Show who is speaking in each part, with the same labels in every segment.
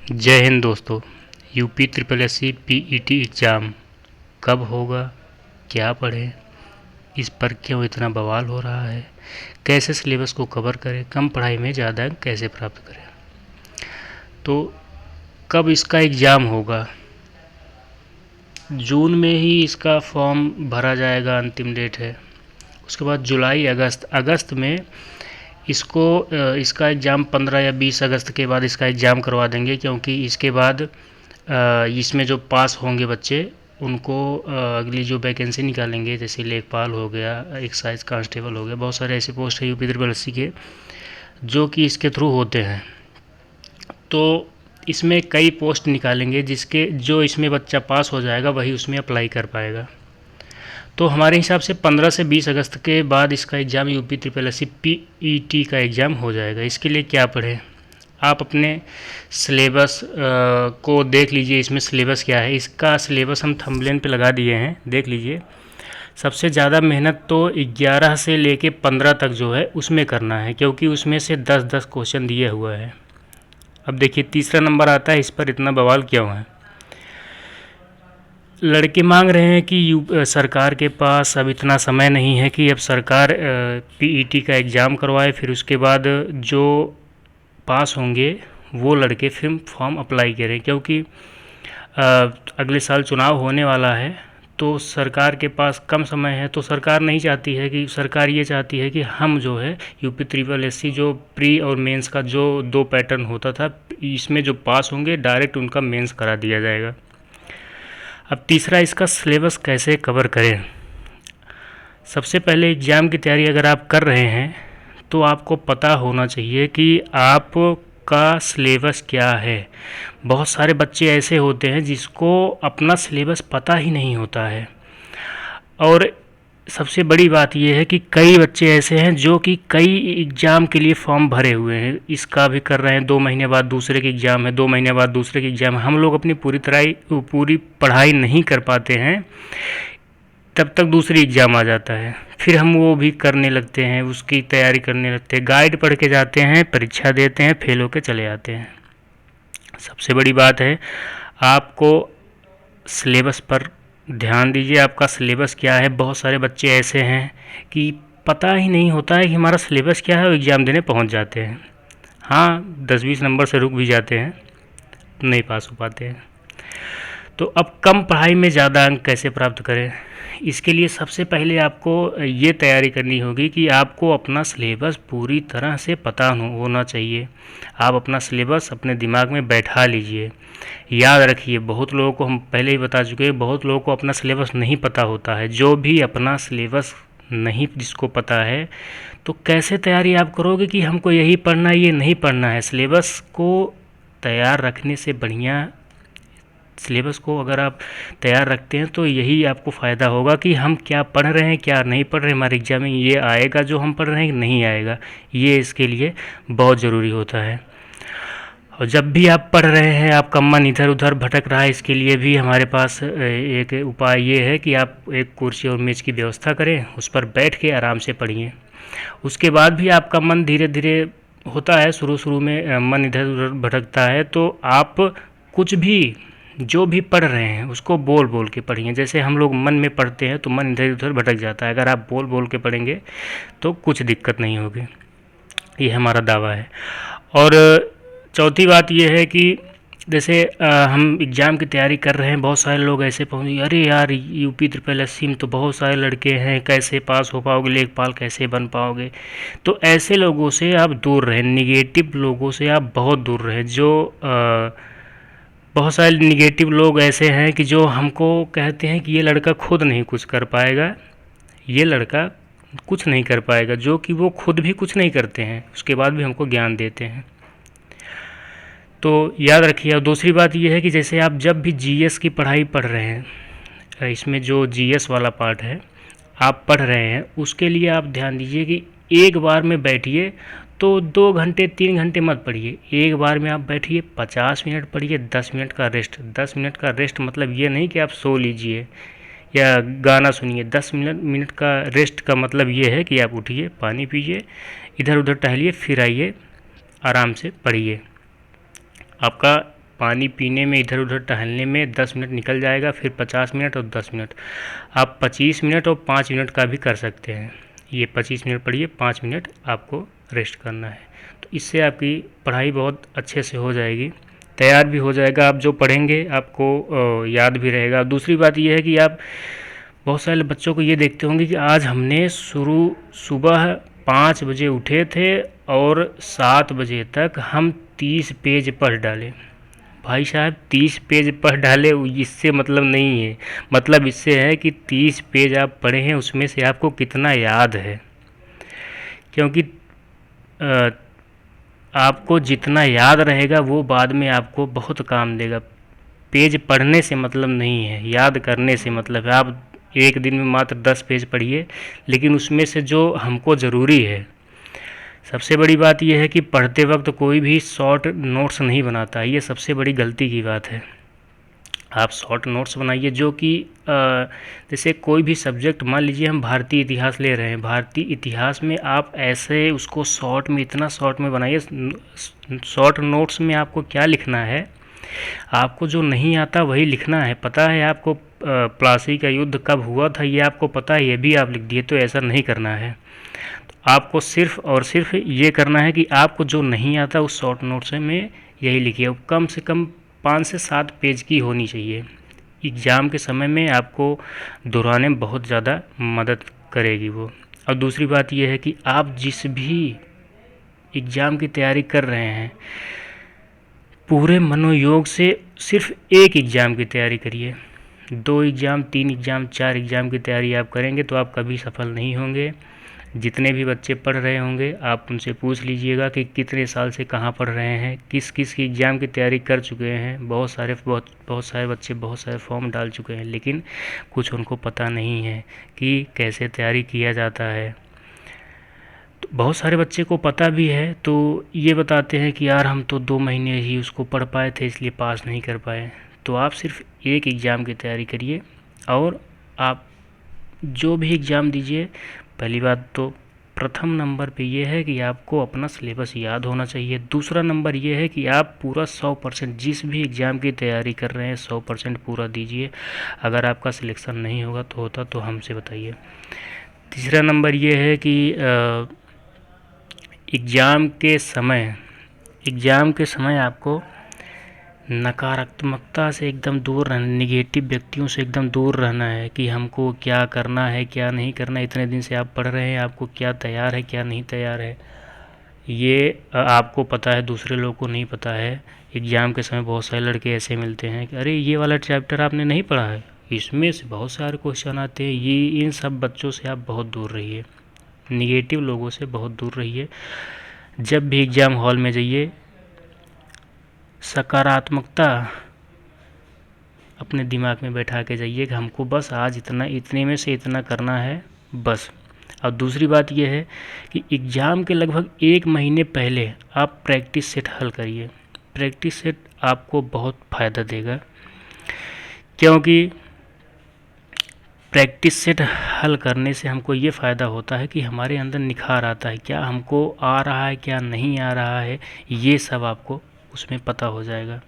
Speaker 1: जय हिंद दोस्तों। UP triple S C PET exam कब होगा, क्या पढ़ें, इस पर क्यों इतना बवाल हो रहा है, कैसे सिलेबस को कवर करें, कम पढ़ाई में ज़्यादा अंक कैसे प्राप्त करें। तो कब इसका एग्ज़ाम होगा? जून में ही इसका फॉर्म भरा जाएगा, अंतिम डेट है। उसके बाद जुलाई अगस्त में इसका एग्ज़ाम 15 या 20 अगस्त के बाद इसका एग्ज़ाम करवा देंगे, क्योंकि इसके बाद इसमें जो पास होंगे बच्चे उनको अगली जो वैकेंसी निकालेंगे, जैसे लेखपाल हो गया, एक्साइज कांस्टेबल हो गया, बहुत सारे ऐसे पोस्ट है यूपी ट्रिपल एस सी के जो कि इसके थ्रू होते हैं। तो इसमें कई पोस्ट निकालेंगे जिसके जो इसमें बच्चा पास हो जाएगा वही उसमें अप्लाई कर पाएगा। तो हमारे हिसाब से 15 से 20 अगस्त के बाद इसका exam UP triple S C PET का एग्ज़ाम हो जाएगा। इसके लिए क्या पढ़ें? आप अपने सिलेबस को देख लीजिए, इसमें सिलेबस क्या है। इसका सिलेबस हम थंबनेल पे लगा दिए हैं, देख लीजिए। सबसे ज़्यादा मेहनत तो 11 से लेके 15 तक जो है उसमें करना है, क्योंकि उसमें से 10-10 क्वेश्चन दिए हुए हैं। अब देखिए तीसरा नंबर आता है, इस पर इतना बवाल क्यों है? लड़के मांग रहे हैं कि सरकार के पास अब इतना समय नहीं है कि अब सरकार पीईटी का एग्ज़ाम करवाए, फिर उसके बाद जो पास होंगे वो लड़के फिर फॉर्म अप्लाई करें, क्योंकि अगले साल चुनाव होने वाला है। तो सरकार के पास कम समय है, तो सरकार नहीं चाहती है कि सरकार ये चाहती है कि हम जो है यूपी ट्रिपल एस सी जो प्री और मेंस का जो 2 पैटर्न होता था, इसमें जो पास होंगे डायरेक्ट उनका मेंस करा दिया जाएगा। अब तीसरा, इसका सिलेबस कैसे कवर करें। सबसे पहले एग्ज़ाम की तैयारी अगर आप कर रहे हैं तो आपको पता होना चाहिए कि आपका सिलेबस क्या है। बहुत सारे बच्चे ऐसे होते हैं जिसको अपना सिलेबस पता ही नहीं होता है, और सबसे बड़ी बात यह है कि कई बच्चे ऐसे हैं जो कि कई एग्ज़ाम के लिए फॉर्म भरे हुए हैं। इसका भी कर रहे हैं, 2 महीने बाद दूसरे के एग्ज़ाम है, 2 महीने बाद दूसरे के एग्ज़ाम है। हम लोग अपनी पूरी पढ़ाई नहीं कर पाते हैं, तब तक दूसरी एग्ज़ाम आ जाता है, फिर हम वो भी करने लगते हैं, उसकी तैयारी करने लगते हैं, गाइड पढ़ के जाते हैं, परीक्षा देते हैं, फेल होके चले आते हैं। सबसे बड़ी बात है, आपको सिलेबस पर ध्यान दीजिए। आपका सिलेबस क्या है? बहुत सारे बच्चे ऐसे हैं कि पता ही नहीं होता है कि हमारा सिलेबस क्या है, और एग्ज़ाम देने पहुंच जाते हैं। हाँ, 10-20 नंबर से रुक भी जाते हैं, नहीं पास हो पाते हैं। तो अब कम पढ़ाई में ज़्यादा अंक कैसे प्राप्त करें? इसके लिए सबसे पहले आपको ये तैयारी करनी होगी कि आपको अपना सिलेबस पूरी तरह से पता होना चाहिए। आप अपना सिलेबस अपने दिमाग में बैठा लीजिए, याद रखिए। बहुत लोगों को हम पहले ही बता चुके हैं, बहुत लोगों को अपना सिलेबस नहीं पता होता है। जो भी अपना सिलेबस नहीं जिसको पता है, तो कैसे तैयारी आप करोगे कि हमको यही पढ़ना है, ये नहीं पढ़ना है। सिलेबस को तैयार रखने से बढ़िया, सिलेबस को अगर आप तैयार रखते हैं तो यही आपको फ़ायदा होगा कि हम क्या पढ़ रहे हैं, क्या नहीं पढ़ रहे हैं, हमारे एग्ज़ाम में ये आएगा जो हम पढ़ रहे हैं कि नहीं आएगा। ये इसके लिए बहुत ज़रूरी होता है। और जब भी आप पढ़ रहे हैं, आपका मन इधर उधर भटक रहा है, इसके लिए भी हमारे पास एक उपाय ये है कि आप एक कुर्सी और मेज़ की व्यवस्था करें, उस पर बैठ के आराम से पढ़िए। उसके बाद भी आपका मन धीरे धीरे होता है, शुरू में मन इधर उधर भटकता है, तो आप कुछ भी जो भी पढ़ रहे हैं उसको बोल बोल के पढ़िए। जैसे हम लोग मन में पढ़ते हैं तो मन इधर उधर भटक जाता है, अगर आप बोल बोल के पढ़ेंगे तो कुछ दिक्कत नहीं होगी, ये हमारा दावा है। और चौथी बात ये है कि जैसे हम एग्ज़ाम की तैयारी कर रहे हैं, बहुत सारे लोग ऐसे पहुँचे, अरे यार यूपी ट्रिपल एस सी में तो बहुत सारे लड़के हैं, कैसे पास हो पाओगे, लेखपाल कैसे बन पाओगे। तो ऐसे लोगों से आप दूर रहें, निगेटिव लोगों से आप बहुत दूर रहें। जो बहुत सारे निगेटिव लोग ऐसे हैं कि जो हमको कहते हैं कि ये लड़का खुद नहीं कुछ कर पाएगा, ये लड़का कुछ नहीं कर पाएगा, जो कि वो खुद भी कुछ नहीं करते हैं, उसके बाद भी हमको ज्ञान देते हैं। तो याद रखिए। और दूसरी बात ये है कि जैसे आप जब भी जीएस की पढ़ाई पढ़ रहे हैं, इसमें जो जीएस वाला पार्ट है आप पढ़ रहे हैं, उसके लिए आप ध्यान दीजिए कि एक बार में बैठिए तो 2 घंटे 3 घंटे मत पढ़िए। एक बार में आप बैठिए, 50 मिनट पढ़िए, 10 मिनट का रेस्ट। 10 मिनट का रेस्ट मतलब ये नहीं कि आप सो लीजिए या गाना सुनिए। 10 मिनट का रेस्ट का मतलब ये है कि आप उठिए, पानी पीजिए, इधर उधर टहलिए, फिर आइए, आराम से पढ़िए। आपका पानी पीने में, इधर उधर टहलने में 10 मिनट निकल जाएगा, फिर 50 मिनट और 10 मिनट। आप 25 मिनट और 5 मिनट का भी कर सकते हैं। ये 25 मिनट पढ़िए, 5 मिनट आपको रेस्ट करना है। तो इससे आपकी पढ़ाई बहुत अच्छे से हो जाएगी, तैयार भी हो जाएगा। आप जो पढ़ेंगे आपको याद भी रहेगा। दूसरी बात यह है कि आप बहुत सारे बच्चों को ये देखते होंगे कि आज हमने सुबह 5 बजे उठे थे और 7 बजे तक हम 30 पेज पढ़ डाले। भाई साहब 30 पेज पढ़ डाले, इससे मतलब नहीं है। मतलब इससे है कि 30 पेज आप पढ़े हैं, उसमें से आपको कितना याद है। क्योंकि आपको जितना याद रहेगा वो बाद में आपको बहुत काम देगा। पेज पढ़ने से मतलब नहीं है, याद करने से मतलब है। आप एक दिन में मात्र 10 पेज पढ़िए, लेकिन उसमें से जो हमको ज़रूरी है। सबसे बड़ी बात यह है कि पढ़ते वक्त कोई भी शॉर्ट नोट्स नहीं बनाता, ये सबसे बड़ी गलती की बात है। आप शॉर्ट नोट्स बनाइए जो कि जैसे कोई भी सब्जेक्ट, मान लीजिए हम भारतीय इतिहास ले रहे हैं, भारतीय इतिहास में आप ऐसे उसको शॉर्ट में, इतना शॉर्ट में बनाइए। शॉर्ट नोट्स में आपको क्या लिखना है, आपको जो नहीं आता वही लिखना है। पता है आपको प्लासी का युद्ध कब हुआ था, ये आपको पता है, ये भी आप लिख दिए, तो ऐसा नहीं करना है। तो आपको सिर्फ और सिर्फ ये करना है कि आपको जो नहीं आता उस शॉर्ट नोट्स में यही लिखिए। कम से कम 5 से 7 पेज की होनी चाहिए। एग्ज़ाम के समय में आपको दोहराने में बहुत ज़्यादा मदद करेगी वो। और दूसरी बात यह है कि आप जिस भी एग्ज़ाम की तैयारी कर रहे हैं, पूरे मनोयोग से सिर्फ एक एग्ज़ाम की तैयारी करिए। 2 एग्ज़ाम, 3 एग्ज़ाम, 4 एग्ज़ाम की तैयारी आप करेंगे तो आप कभी सफल नहीं होंगे। जितने भी बच्चे पढ़ रहे होंगे आप उनसे पूछ लीजिएगा कि कितने साल से कहाँ पढ़ रहे हैं, किस किस की एग्ज़ाम की तैयारी कर चुके हैं। बहुत सारे बच्चे बहुत सारे फॉर्म डाल चुके हैं, लेकिन कुछ उनको पता नहीं है कि कैसे तैयारी किया जाता है। तो बहुत सारे बच्चे को पता भी है, तो ये बताते हैं कि यार हम तो 2 महीने ही उसको पढ़ पाए थे, इसलिए पास नहीं कर पाए। तो आप सिर्फ एक एग्ज़ाम की तैयारी करिए, और आप जो भी एग्ज़ाम दीजिए, पहली बात तो प्रथम नंबर पे ये है कि आपको अपना सिलेबस याद होना चाहिए। दूसरा नंबर ये है कि आप पूरा 100% जिस भी एग्ज़ाम की तैयारी कर रहे हैं 100% पूरा दीजिए। अगर आपका सिलेक्शन नहीं होगा तो हमसे बताइए। तीसरा नंबर ये है कि एग्ज़ाम के समय आपको नकारात्मकता से एकदम दूर रहना, निगेटिव व्यक्तियों से एकदम दूर रहना है कि हमको क्या करना है क्या नहीं करना। इतने दिन से आप पढ़ रहे हैं, आपको क्या तैयार है क्या नहीं तैयार है ये आपको पता है, दूसरे लोगों को नहीं पता है। एग्ज़ाम के समय बहुत सारे लड़के ऐसे मिलते हैं कि अरे ये वाला चैप्टर आपने नहीं पढ़ा है, इसमें से बहुत सारे क्वेश्चन आते हैं। ये इन सब बच्चों से आप बहुत दूर रहिए, निगेटिव लोगों से बहुत दूर रहिए। जब भी एग्ज़ाम हॉल में जाइए, सकारात्मकता अपने दिमाग में बैठा के जाइए कि हमको बस आज इतने में से इतना करना है बस। और दूसरी बात यह है कि एग्ज़ाम के लगभग 1 महीने पहले आप प्रैक्टिस सेट हल करिए। प्रैक्टिस सेट आपको बहुत फ़ायदा देगा, क्योंकि प्रैक्टिस सेट हल करने से हमको ये फ़ायदा होता है कि हमारे अंदर निखार आता है, क्या हमको आ रहा है क्या नहीं आ रहा है, ये सब आपको उसमें पता हो जाएगा।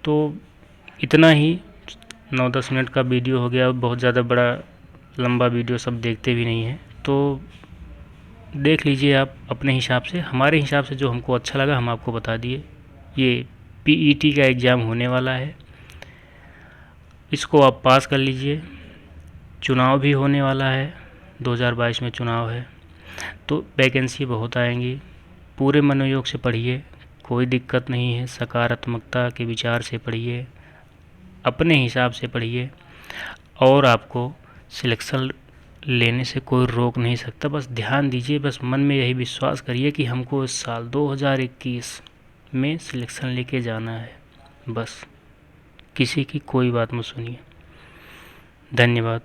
Speaker 1: तो इतना ही 9-10 मिनट का वीडियो हो गया, बहुत ज़्यादा बड़ा लंबा वीडियो सब देखते भी नहीं हैं, तो देख लीजिए आप अपने हिसाब से। हमारे हिसाब से जो हमको अच्छा लगा हम आपको बता दिए। ये पीईटी का एग्ज़ाम होने वाला है, इसको आप पास कर लीजिए। चुनाव भी होने वाला है, 2022 में चुनाव है, तो वैकेंसी बहुत आएंगी। पूरे मनोयोग से पढ़िए, कोई दिक्कत नहीं है। सकारात्मकता के विचार से पढ़िए, अपने हिसाब से पढ़िए, और आपको सिलेक्शन लेने से कोई रोक नहीं सकता। बस ध्यान दीजिए, बस मन में यही विश्वास करिए कि हमको इस साल 2021 में सिलेक्शन लेके जाना है। बस किसी की कोई बात मत सुनिए। धन्यवाद।